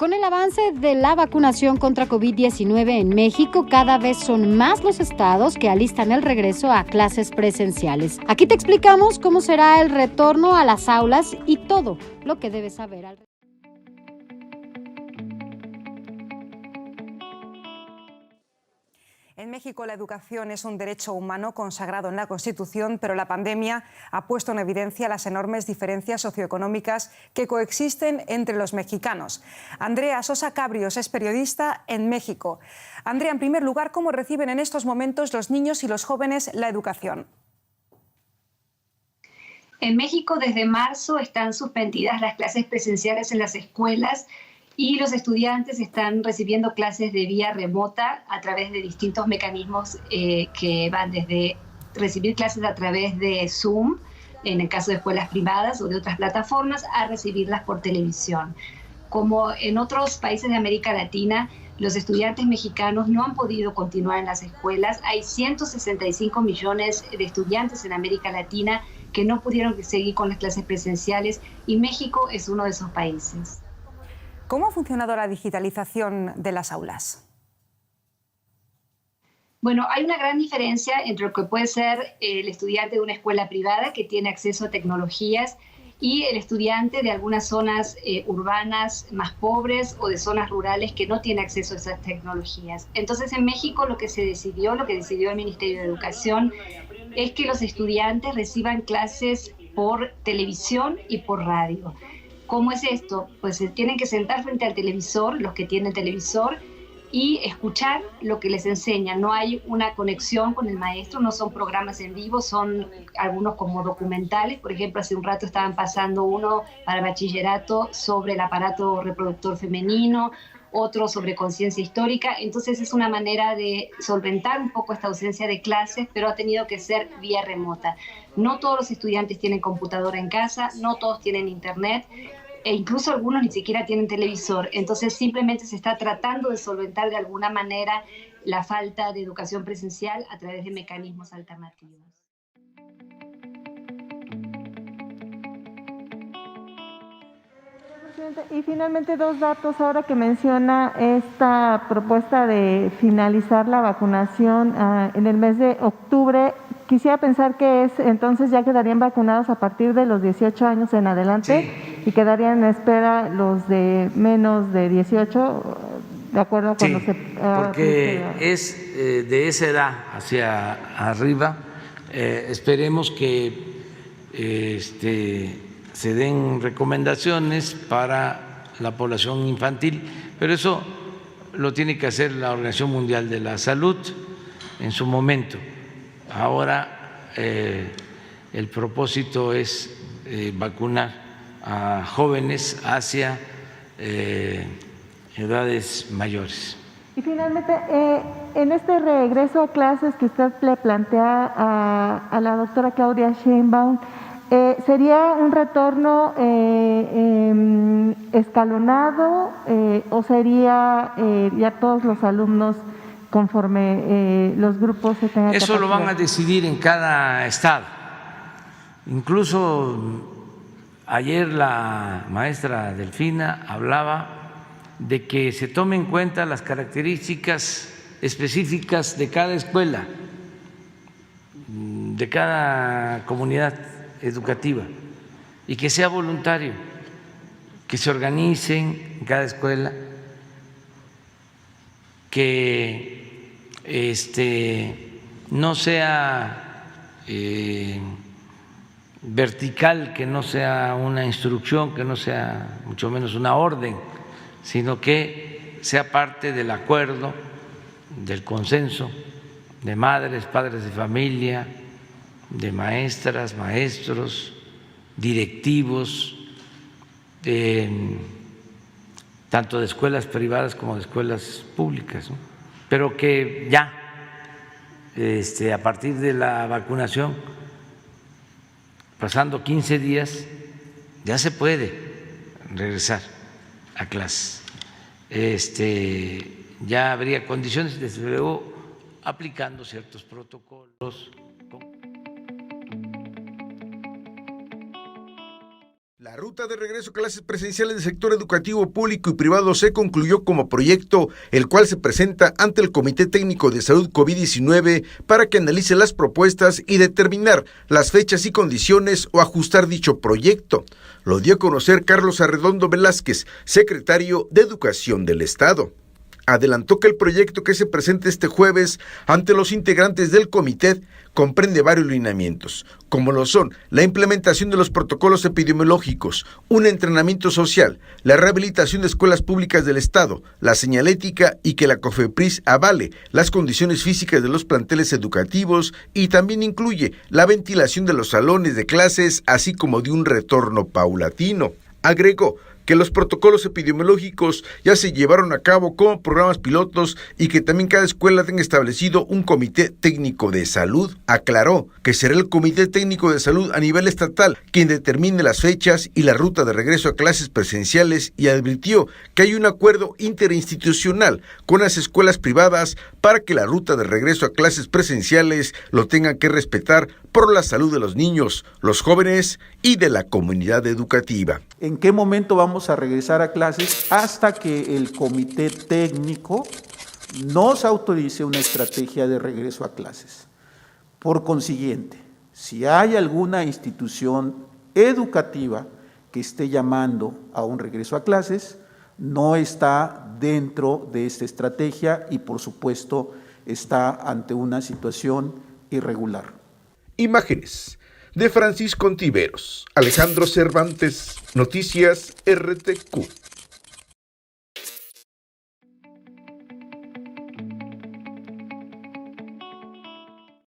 Con el avance de la vacunación contra COVID-19 en México, cada vez son más los estados que alistan el regreso a clases presenciales. Aquí te explicamos cómo será el retorno a las aulas y todo lo que debes saber al respecto. En México la educación es un derecho humano consagrado en la Constitución, pero la pandemia ha puesto en evidencia las enormes diferencias socioeconómicas que coexisten entre los mexicanos. Andrea Sosa Cabrios es periodista en México. Andrea, en primer lugar, ¿cómo reciben en estos momentos los niños y los jóvenes la educación? En México, desde marzo, están suspendidas las clases presenciales en las escuelas y los estudiantes están recibiendo clases de vía remota a través de distintos mecanismos que van desde recibir clases a través de Zoom, en el caso de escuelas privadas o de otras plataformas, a recibirlas por televisión. Como en otros países de América Latina, los estudiantes mexicanos no han podido continuar en las escuelas. Hay 165 millones de estudiantes en América Latina que no pudieron seguir con las clases presenciales y México es uno de esos países. ¿Cómo ha funcionado la digitalización de las aulas? Bueno, hay una gran diferencia entre lo que puede ser el estudiante de una escuela privada que tiene acceso a tecnologías y el estudiante de algunas zonas urbanas más pobres o de zonas rurales que no tiene acceso a esas tecnologías. Entonces, en México lo que decidió el Ministerio de Educación es que los estudiantes reciban clases por televisión y por radio. ¿Cómo es esto? Pues se tienen que sentar frente al televisor, los que tienen televisor, y escuchar lo que les enseñan. No hay una conexión con el maestro, no son programas en vivo, son algunos como documentales. Por ejemplo, hace un rato estaban pasando uno para bachillerato sobre el aparato reproductor femenino, otro sobre conciencia histórica. Entonces es una manera de solventar un poco esta ausencia de clases, pero ha tenido que ser vía remota. No todos los estudiantes tienen computadora en casa, no todos tienen internet, e incluso algunos ni siquiera tienen televisor. Entonces simplemente se está tratando de solventar de alguna manera la falta de educación presencial a través de mecanismos alternativos. Y finalmente, dos datos ahora que menciona esta propuesta de finalizar la vacunación en el mes de octubre. Quisiera pensar que entonces ya quedarían vacunados a partir de los 18 años en adelante, sí, y quedarían en espera los de menos de 18, de acuerdo a cuando sí, porque es de esa edad hacia arriba. Esperemos que se den recomendaciones para la población infantil, pero eso lo tiene que hacer la Organización Mundial de la Salud en su momento. Ahora el propósito es vacunar a jóvenes hacia edades mayores. Y finalmente, en este regreso a clases que usted le plantea a la doctora Claudia Sheinbaum, ¿sería un retorno escalonado o sería ya todos los alumnos conforme los grupos se tengan Eso capacidad? lo van a decidir en cada estado. Incluso ayer la maestra Delfina hablaba de que se tomen en cuenta las características específicas de cada escuela, de cada comunidad educativa, y que sea voluntario, que se organicen en cada escuela, que no sea vertical, que no sea una instrucción, que no sea mucho menos una orden, sino que sea parte del acuerdo, del consenso de madres, padres de familia, de maestras, maestros, directivos, tanto de escuelas privadas como de escuelas públicas, ¿no? Pero que ya, a partir de la vacunación, pasando 15 días, ya se puede regresar a clases. Ya habría condiciones, desde luego, aplicando ciertos protocolos. La ruta de regreso a clases presenciales del sector educativo público y privado se concluyó como proyecto, el cual se presenta ante el Comité Técnico de Salud COVID-19 para que analice las propuestas y determinar las fechas y condiciones o ajustar dicho proyecto. Lo dio a conocer Carlos Arredondo Velázquez, secretario de Educación del Estado. Adelantó que el proyecto que se presenta este jueves ante los integrantes del comité comprende varios lineamientos, como lo son la implementación de los protocolos epidemiológicos, un entrenamiento social, la rehabilitación de escuelas públicas del Estado, la señalética y que la COFEPRIS avale las condiciones físicas de los planteles educativos y también incluye la ventilación de los salones de clases, así como de un retorno paulatino. Agregó que los protocolos epidemiológicos ya se llevaron a cabo como programas pilotos y que también cada escuela tenga establecido un comité técnico de salud. Aclaró que será el comité técnico de salud a nivel estatal quien determine las fechas y la ruta de regreso a clases presenciales y advirtió que hay un acuerdo interinstitucional con las escuelas privadas para que la ruta de regreso a clases presenciales lo tengan que respetar por la salud de los niños, los jóvenes y de la comunidad educativa. ¿En qué momento vamos a regresar a clases? Hasta que el comité técnico nos autorice una estrategia de regreso a clases. Por consiguiente, si hay alguna institución educativa que esté llamando a un regreso a clases, no está dentro de esta estrategia y, por supuesto, está ante una situación irregular. Imágenes de Francisco Ontiveros, Alejandro Cervantes, Noticias RTQ.